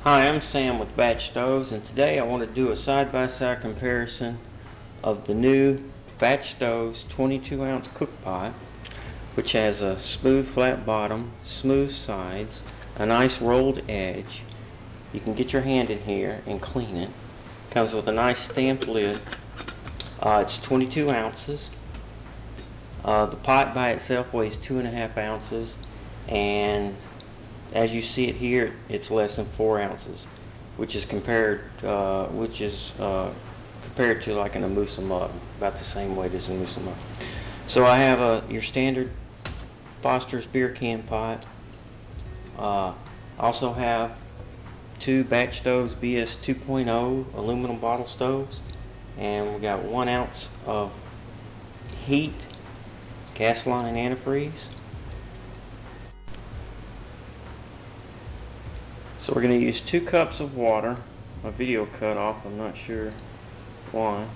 Hi, I'm Sam with Batch Stoves, and today I want to do a side-by-side comparison of the new BatchStovez 22-ounce cook pot, which has a smooth flat bottom, smooth sides, a nice rolled edge. You can get your hand in here and clean it. Comes with a nice stamped lid. It's 22 ounces. The pot by itself weighs 2.5 ounces, and as you see it here, it's less than 4 ounces, which is compared to like an Amusa mug, about the same weight as a Amusa mug. So I have your standard Foster's beer can pot. Also have two BatchStovez BS 2.0 aluminum bottle stoves, and we got 1 ounce of Heet gas line antifreeze. So we're going to use 2 cups of water. My video cut off, I'm not sure why.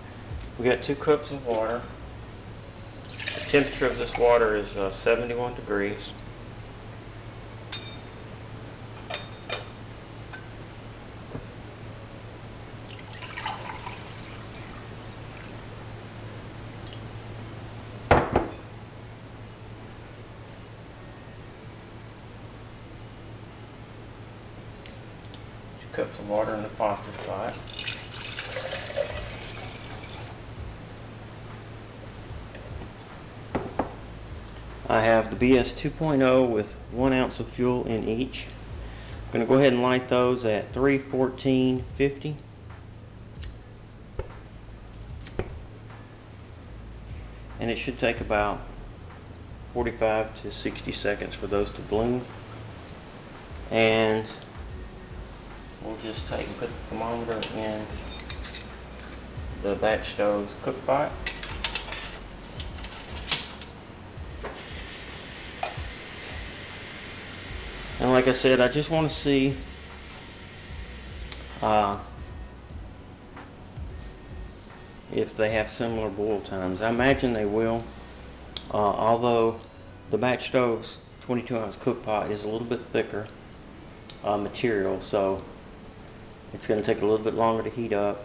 We got 2 cups of water. The temperature of this water is 71 degrees. Cups of water in the Foster's pot. I have the BS 2.0 with 1 ounce of fuel in each. I'm going to go ahead and light those at 314.50. And it should take about 45 to 60 seconds for those to bloom. And we'll just take and put the thermometer in the BatchStovez cook pot. And like I said, I just want to see if they have similar boil times. I imagine they will, although the BatchStovez 22-ounce cook pot is a little bit thicker material, so it's going to take a little bit longer to heat up,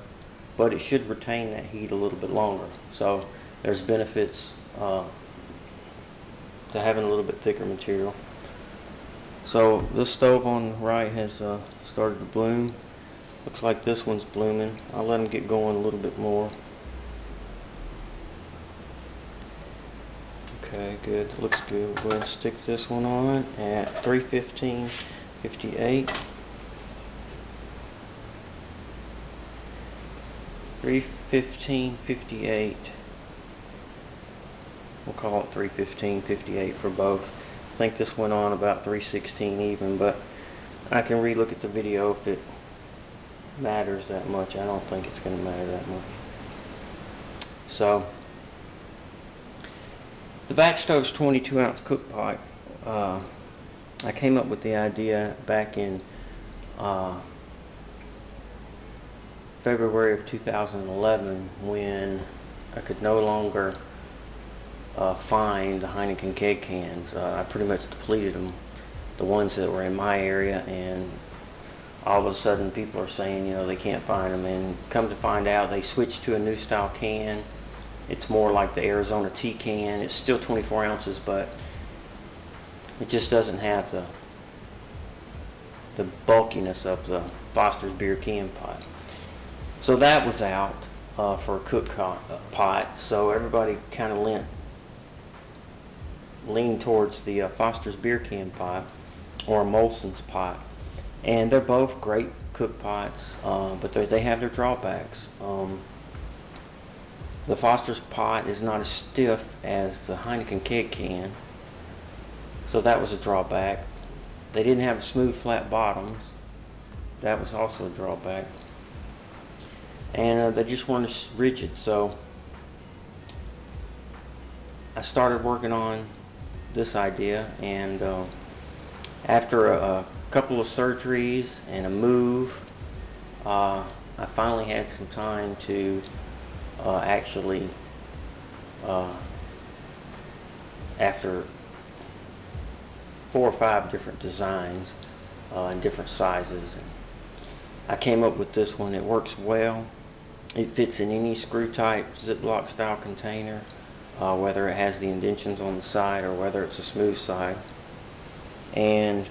but it should retain that heat a little bit longer. So there's benefits to having a little bit thicker material. So this stove on the right has started to bloom. Looks like this one's blooming. I'll let them get going a little bit more. Okay, good. Looks good. We'll go ahead and stick this one on at 315.58. 315.58. We'll call it 315.58 for both. I think this went on about 316 even, but I can re-look at the video if it matters that much. I don't think it's going to matter that much. So the BatchStovez 22-ounce cook pot, I came up with the idea back in February of 2011, when I could no longer find the Heineken keg cans. I pretty much depleted them, the ones that were in my area, and all of a sudden people are saying, they can't find them, and come to find out they switched to a new style can. It's more like the Arizona tea can. It's still 24 ounces, but it just doesn't have the bulkiness of the Foster's beer can pot. So that was out for a cook pot, so everybody kind of leaned towards the Foster's beer can pot or Molson's pot, and they're both great cook pots, but they have their drawbacks. The Foster's pot is not as stiff as the Heineken keg can, so that was a drawback. They didn't have smooth flat bottoms. That was also a drawback. And they just weren't as rigid, so I started working on this idea, and after a couple of surgeries and a move, I finally had some time to actually, after 4 or 5 different designs in different sizes, I came up with this one. It works well. It fits in any screw type Ziploc style container, whether it has the indentions on the side or whether it's a smooth side. And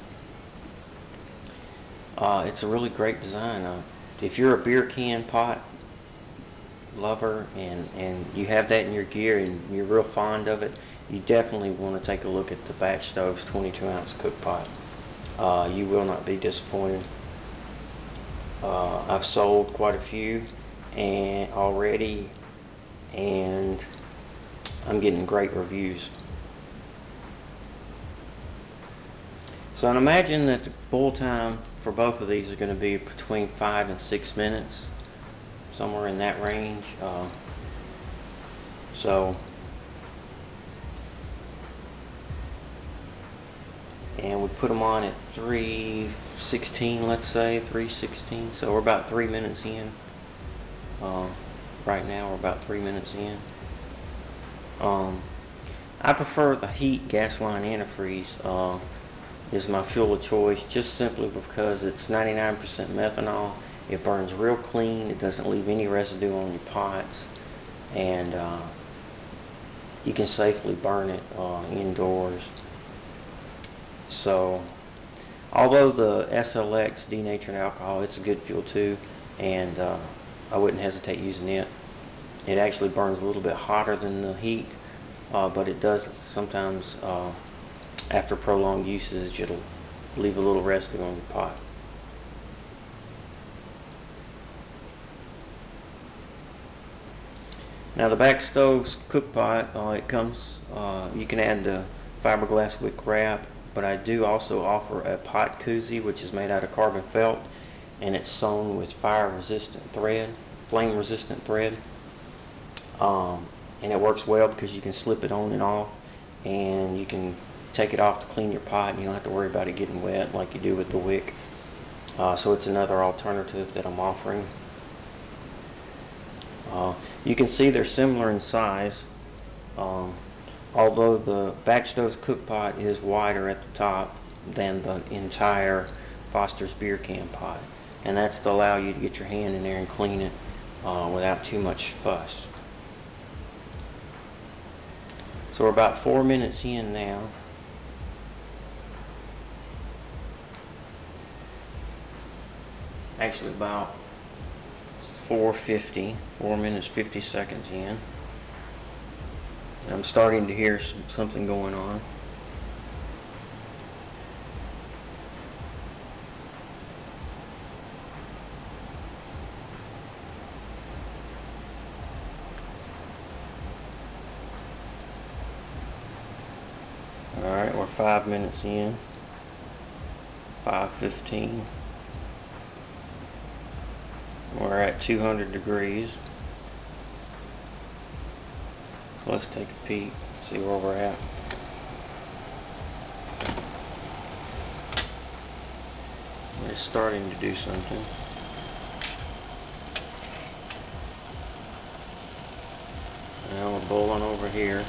it's a really great design. If you're a beer can pot lover and you have that in your gear and you're real fond of it, you definitely want to take a look at the BatchStovez 22-ounce cook pot. You will not be disappointed. I've sold quite a few already, and I'm getting great reviews. So I'd imagine that the boil time for both of these are going to be between 5 and 6 minutes, somewhere in that range. And we put them on at 3:16, let's say 3:16. So we're about 3 minutes in. Right now we're about 3 minutes in. I prefer the Heet gas line antifreeze. Is my fuel of choice, just simply because it's 99% methanol. It burns real clean. It doesn't leave any residue on your pots, and you can safely burn it indoors. So, although the SLX denatured alcohol, it's a good fuel too, and I wouldn't hesitate using it. It actually burns a little bit hotter than the Heet, but it does sometimes, after prolonged usage, it'll leave a little residue on your pot. Now the BatchStovez cook pot, it comes, you can add the fiberglass wick wrap, but I do also offer a pot koozie, which is made out of carbon felt, and it's sewn with flame resistant thread, and it works well because you can slip it on and off, and you can take it off to clean your pot, and you don't have to worry about it getting wet like you do with the wick. So it's another alternative that I'm offering. You can see they're similar in size, although the BatchStovez cook pot is wider at the top than the entire Foster's beer can pot, and that's to allow you to get your hand in there and clean it without too much fuss. So we're about 4 minutes in now. Actually about 4:50, 4 minutes 50 seconds in. I'm starting to hear something going on. Alright, we're 5 minutes in. 5:15. We're at 200 degrees. Let's take a peek, see where we're at. It's starting to do something. Now we're boiling over here.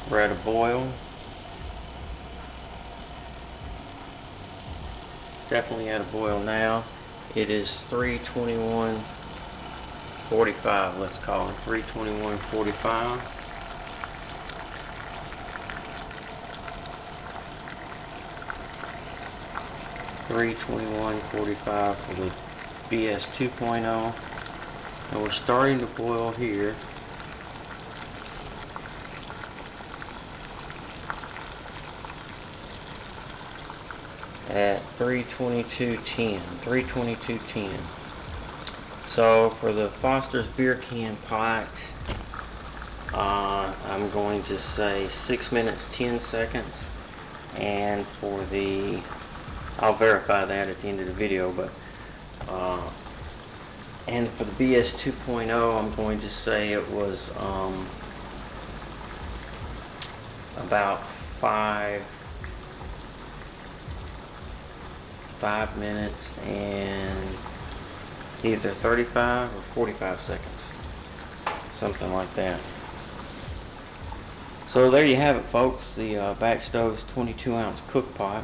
We're at a boil. Definitely at a boil now. It is 3:21:45, let's call it 3:21:45. $3:21:45 for the BS 2.0, and we're starting to boil here. At 3:22:10. So for the Foster's beer can pot, I'm going to say 6 minutes 10 seconds, and for the, I'll verify that at the end of the video, but and for the BS 2.0, I'm going to say it was about 5 minutes and either 35 or 45 seconds, something like that. So there you have it, folks, the BatchStovez 22-ounce cook pot.